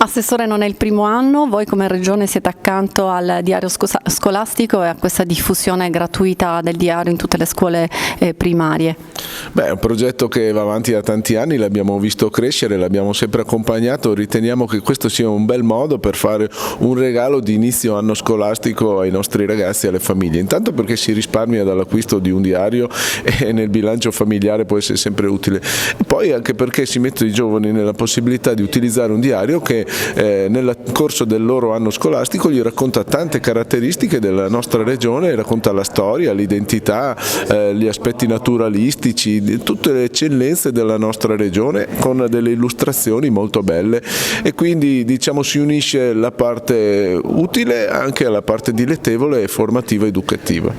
Assessore, non è il primo anno, voi come Regione siete accanto al diario scolastico e a questa diffusione gratuita del diario in tutte le scuole primarie. Beh, è un progetto che va avanti da tanti anni, l'abbiamo visto crescere, l'abbiamo sempre accompagnato, riteniamo che questo sia un bel modo per fare un regalo di inizio anno scolastico ai nostri ragazzi e alle famiglie, intanto perché si risparmia dall'acquisto di un diario e nel bilancio familiare può essere sempre utile, e poi anche perché si mettono i giovani nella possibilità di utilizzare un diario che nel corso del loro anno scolastico gli racconta tante caratteristiche della nostra regione, racconta la storia, l'identità, gli aspetti naturalistici, tutte le eccellenze della nostra regione con delle illustrazioni molto belle, e quindi diciamo si unisce la parte utile anche alla parte dilettevole, formativa e educativa.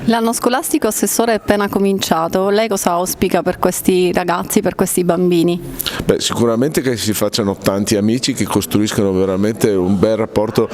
L'anno scolastico, Assessore, è appena cominciato, lei cosa auspica per questi ragazzi, per questi bambini? Beh, sicuramente che si facciano tanti amici, che costruiscano veramente un bel rapporto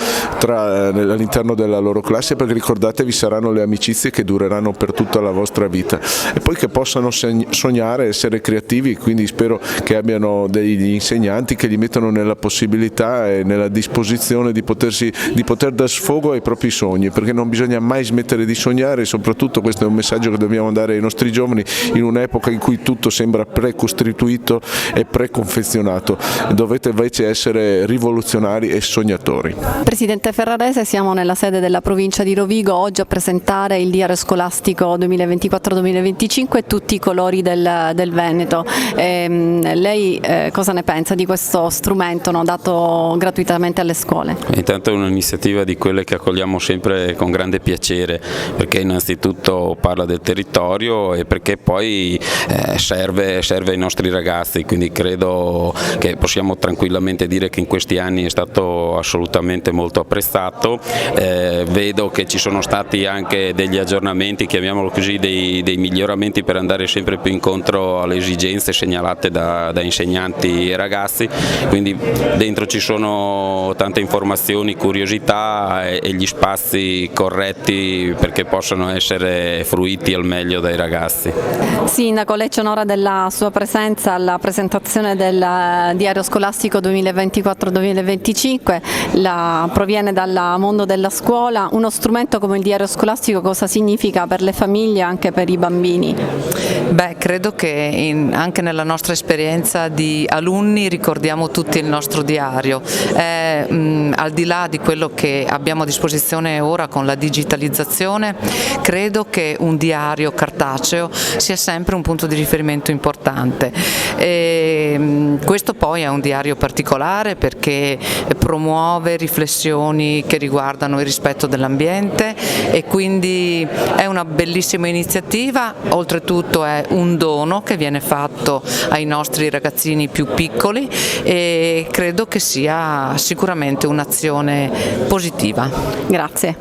all'interno della loro classe, perché ricordatevi, saranno le amicizie che dureranno per tutta la vostra vita, e poi che possano sognare, essere creativi, quindi spero che abbiano degli insegnanti che li mettano nella possibilità e nella disposizione di poter dar sfogo ai propri sogni, perché non bisogna mai smettere di sognare, e soprattutto questo è un messaggio che dobbiamo dare ai nostri giovani in un'epoca in cui tutto sembra precostituito e preconfezionato. Dovete invece essere rivoluzionari e sognatori. Presidente Ferrarese, siamo nella sede della provincia di Rovigo oggi a presentare il diario scolastico 2024-2025 e tutti i colori del Veneto. Lei cosa ne pensa di questo strumento, no, dato gratuitamente alle scuole? Intanto è un'iniziativa di quelle che accogliamo sempre con grande piacere, perché innanzitutto parla del territorio e perché poi serve ai nostri ragazzi, quindi credo che possiamo tranquillamente dire che in questi anni è stato assolutamente molto apprezzato. Vedo che ci sono stati anche degli aggiornamenti, chiamiamolo così, dei miglioramenti per andare sempre più incontro alle esigenze segnalate da insegnanti e ragazzi, quindi dentro ci sono tante informazioni, curiosità e gli spazi corretti perché possano essere fruiti al meglio dai ragazzi. Sindaco, lei ci onora della sua presenza alla presentazione del diario scolastico 2024-2025, proviene dal mondo della scuola. Uno strumento come il diario scolastico cosa significa per le famiglie e anche per i bambini? Beh, credo che anche nella nostra esperienza di alunni ricordiamo tutti il nostro diario. Al di là di quello che abbiamo a disposizione ora con la digitalizzazione, credo che un diario cartaceo sia sempre un punto di riferimento importante. Questo poi è un diario particolare perché promuove riflessioni che riguardano il rispetto dell'ambiente e quindi è una bellissima iniziativa, oltretutto è un dono che viene fatto ai nostri ragazzini più piccoli e credo che sia sicuramente un'azione positiva. Grazie.